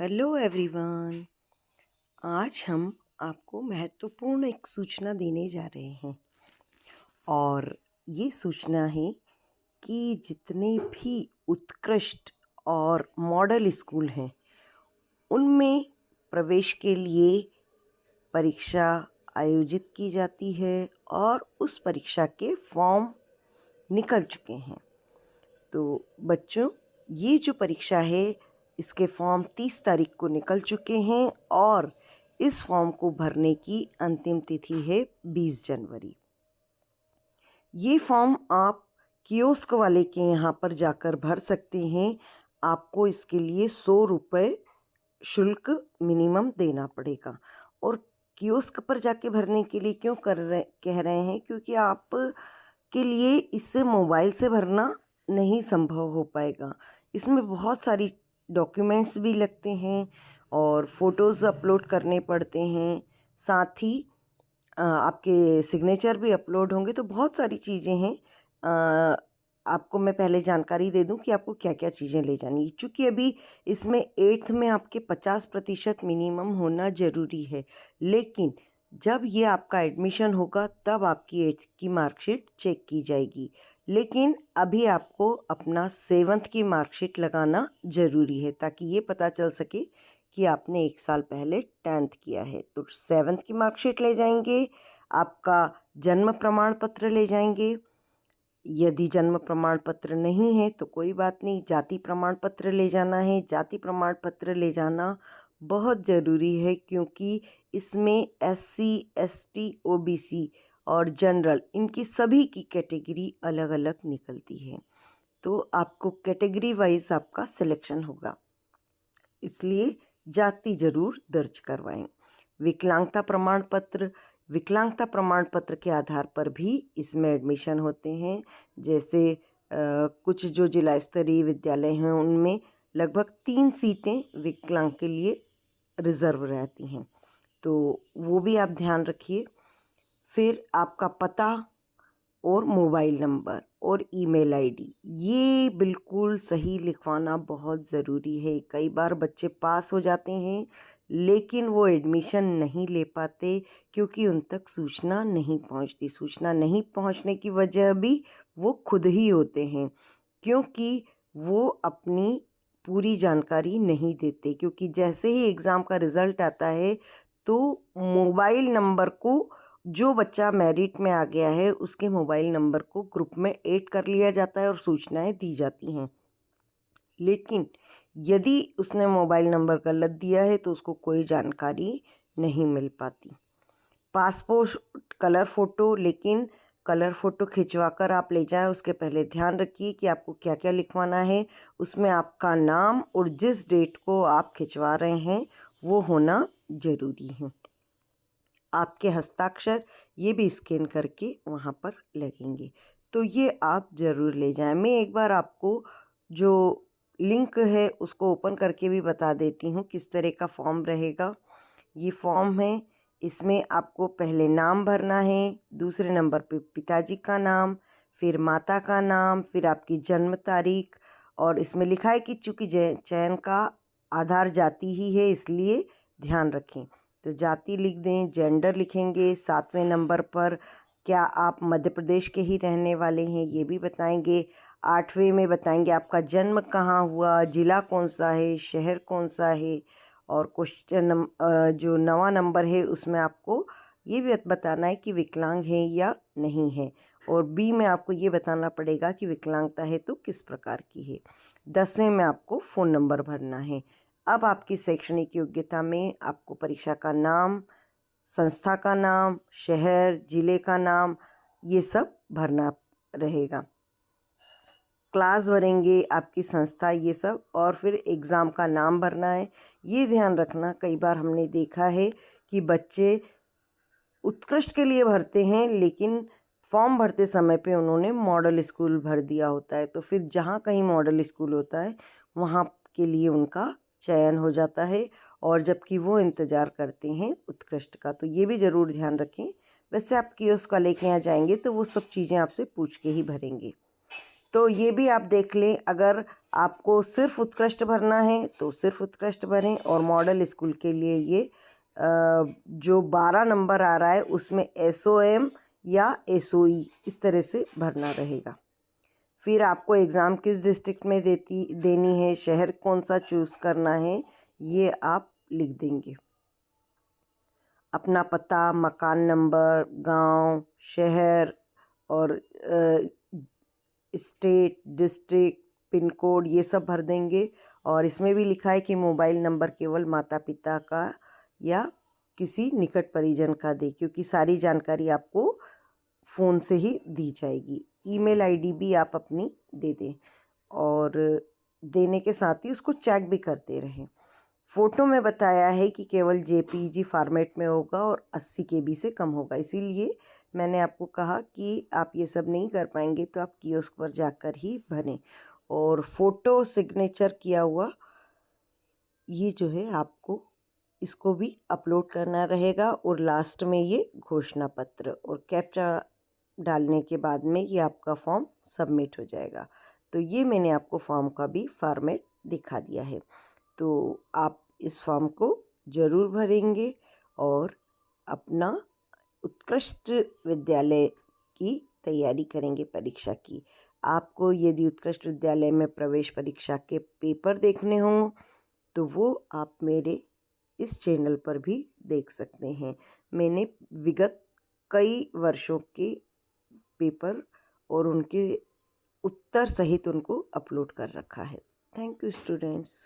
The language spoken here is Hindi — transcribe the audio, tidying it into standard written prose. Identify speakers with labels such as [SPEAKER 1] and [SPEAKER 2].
[SPEAKER 1] Hello everyone. आज हम आपको महत्वपूर्ण एक सूचना देने जा रहे हैं और ये सूचना है कि जितने भी उत्कृष्ट और मॉडल स्कूल हैं उनमें प्रवेश के लिए परीक्षा आयोजित की जाती है और उस परीक्षा के फॉर्म निकल चुके हैं। तो बच्चों, ये जो परीक्षा है इसके फॉर्म 30 तारीख को निकल चुके हैं और इस फॉर्म को भरने की अंतिम तिथि है 20 जनवरी। ये फॉर्म आप कियोस्क वाले के यहाँ पर जाकर भर सकते हैं। आपको इसके लिए 100 रुपये शुल्क मिनिमम देना पड़ेगा। और कियोस्क पर जाके भरने के लिए क्यों कह रहे हैं, क्योंकि आप के लिए इससे मोबाइल से भरना नहीं संभव हो पाएगा। इसमें बहुत सारी डॉक्यूमेंट्स भी लगते हैं और फ़ोटोज़ अपलोड करने पड़ते हैं, साथ ही आपके सिग्नेचर भी अपलोड होंगे। तो बहुत सारी चीज़ें हैं। आपको मैं पहले जानकारी दे दूं कि आपको क्या क्या चीज़ें ले जानी है। चूँकि अभी इसमें 8th में आपके 50% मिनिमम होना ज़रूरी है, लेकिन जब ये आपका एडमिशन होगा तब आपकी 8th की मार्कशीट चेक की जाएगी। लेकिन अभी आपको अपना 7th की मार्कशीट लगाना ज़रूरी है ताकि ये पता चल सके कि आपने 1 साल पहले 10th किया है। तो 7th की मार्कशीट ले जाएंगे, आपका जन्म प्रमाण पत्र ले जाएंगे। यदि जन्म प्रमाण पत्र नहीं है तो कोई बात नहीं, जाति प्रमाण पत्र ले जाना है। जाति प्रमाण पत्र ले जाना बहुत ज़रूरी है क्योंकि इसमें SC ST OBC और जनरल, इनकी सभी की कैटेगरी अलग अलग निकलती है। तो आपको कैटेगरी वाइज आपका सिलेक्शन होगा, इसलिए जाति ज़रूर दर्ज करवाएं। विकलांगता प्रमाण पत्र के आधार पर भी इसमें एडमिशन होते हैं। जैसे कुछ जो जिला स्तरीय विद्यालय हैं उनमें लगभग 3 सीटें विकलांग के लिए रिज़र्व रहती हैं, तो वो भी आप ध्यान रखिए। फिर आपका पता और मोबाइल नंबर और ईमेल आईडी ये बिल्कुल सही लिखवाना बहुत ज़रूरी है। कई बार बच्चे पास हो जाते हैं लेकिन वो एडमिशन नहीं ले पाते क्योंकि उन तक सूचना नहीं पहुंचती। सूचना नहीं पहुंचने की वजह भी वो खुद ही होते हैं, क्योंकि वो अपनी पूरी जानकारी नहीं देते। क्योंकि जैसे ही एग्ज़ाम का रिज़ल्ट आता है तो मोबाइल नंबर को, जो बच्चा मेरिट में आ गया है उसके मोबाइल नंबर को ग्रुप में ऐड कर लिया जाता है और सूचनाएं दी जाती हैं। लेकिन यदि उसने मोबाइल नंबर गलत दिया है तो उसको कोई जानकारी नहीं मिल पाती। पासपोर्ट कलर फ़ोटो, लेकिन कलर फ़ोटो खिंचवा कर आप ले जाएं, उसके पहले ध्यान रखिए कि आपको क्या क्या लिखवाना है। उसमें आपका नाम और जिस डेट को आप खिंचवा रहे हैं वो होना ज़रूरी है। आपके हस्ताक्षर ये भी स्कैन करके वहाँ पर लगेंगे, तो ये आप ज़रूर ले जाएं। मैं एक बार आपको जो लिंक है उसको ओपन करके भी बता देती हूँ किस तरह का फॉर्म रहेगा। ये फॉर्म है, इसमें आपको पहले नाम भरना है, दूसरे नंबर पे पिताजी का नाम, फिर माता का नाम, फिर आपकी जन्म तारीख। और इसमें लिखा है कि चूँकि चयन का आधार जाति ही है इसलिए ध्यान रखें, तो जाति लिख दें। जेंडर लिखेंगे। 7वें नंबर पर क्या आप मध्य प्रदेश के ही रहने वाले हैं ये भी बताएंगे। 8वें में बताएंगे आपका जन्म कहाँ हुआ, ज़िला कौन सा है, शहर कौन सा है। और क्वेश्चन जो 9वां नंबर है उसमें आपको ये भी बताना है कि विकलांग है या नहीं है। और बी में आपको ये बताना पड़ेगा कि विकलांगता है तो किस प्रकार की है। 10वें में आपको फ़ोन नंबर भरना है। अब आपकी शैक्षणिक योग्यता में आपको परीक्षा का नाम, संस्था का नाम, शहर, ज़िले का नाम, ये सब भरना रहेगा। क्लास भरेंगे, आपकी संस्था, ये सब, और फिर एग्ज़ाम का नाम भरना है। ये ध्यान रखना, कई बार हमने देखा है कि बच्चे उत्कृष्ट के लिए भरते हैं लेकिन फॉर्म भरते समय पे उन्होंने मॉडल स्कूल भर दिया होता है, तो फिर जहाँ कहीं मॉडल स्कूल होता है वहाँ के लिए उनका चयन हो जाता है, और जबकि वो इंतज़ार करते हैं उत्कृष्ट का। तो ये भी ज़रूर ध्यान रखें। वैसे आप कियोस्क वाले के यहाँ जाएंगे तो वो सब चीज़ें आपसे पूछ के ही भरेंगे। तो ये भी आप देख लें, अगर आपको सिर्फ उत्कृष्ट भरना है तो सिर्फ उत्कृष्ट भरें, और मॉडल स्कूल के लिए ये जो 12 नंबर आ रहा है उसमें SOM या SOE इस तरह से भरना रहेगा। फिर आपको एग्ज़ाम किस डिस्ट्रिक्ट में देनी है, शहर कौन सा चूज़ करना है, ये आप लिख देंगे। अपना पता, मकान नंबर, गांव, शहर और स्टेट, डिस्ट्रिक्ट, पिन कोड ये सब भर देंगे। और इसमें भी लिखा है कि मोबाइल नंबर केवल माता पिता का या किसी निकट परिजन का दें, क्योंकि सारी जानकारी आपको फ़ोन से ही दी जाएगी। ईमेल आईडी भी आप अपनी दे दें, और देने के साथ ही उसको चेक भी करते रहें। फ़ोटो में बताया है कि केवल JPG फॉर्मेट में होगा और 80 KB से कम होगा, इसीलिए मैंने आपको कहा कि आप ये सब नहीं कर पाएंगे तो आप कियोस्क पर जाकर ही भरें। और फ़ोटो सिग्नेचर किया हुआ ये जो है आपको इसको भी अपलोड करना रहेगा, और लास्ट में ये घोषणा पत्र और कैप्चा डालने के बाद में ये आपका फॉर्म सबमिट हो जाएगा। तो ये मैंने आपको फॉर्म का भी फॉर्मेट दिखा दिया है। तो आप इस फॉर्म को ज़रूर भरेंगे और अपना उत्कृष्ट विद्यालय की तैयारी करेंगे परीक्षा की। आपको यदि उत्कृष्ट विद्यालय में प्रवेश परीक्षा के पेपर देखने हों तो वो आप मेरे इस चैनल पर भी देख सकते हैं। मैंने विगत कई वर्षों के पेपर और उनके उत्तर सहित उनको अपलोड कर रखा है। Thank you students.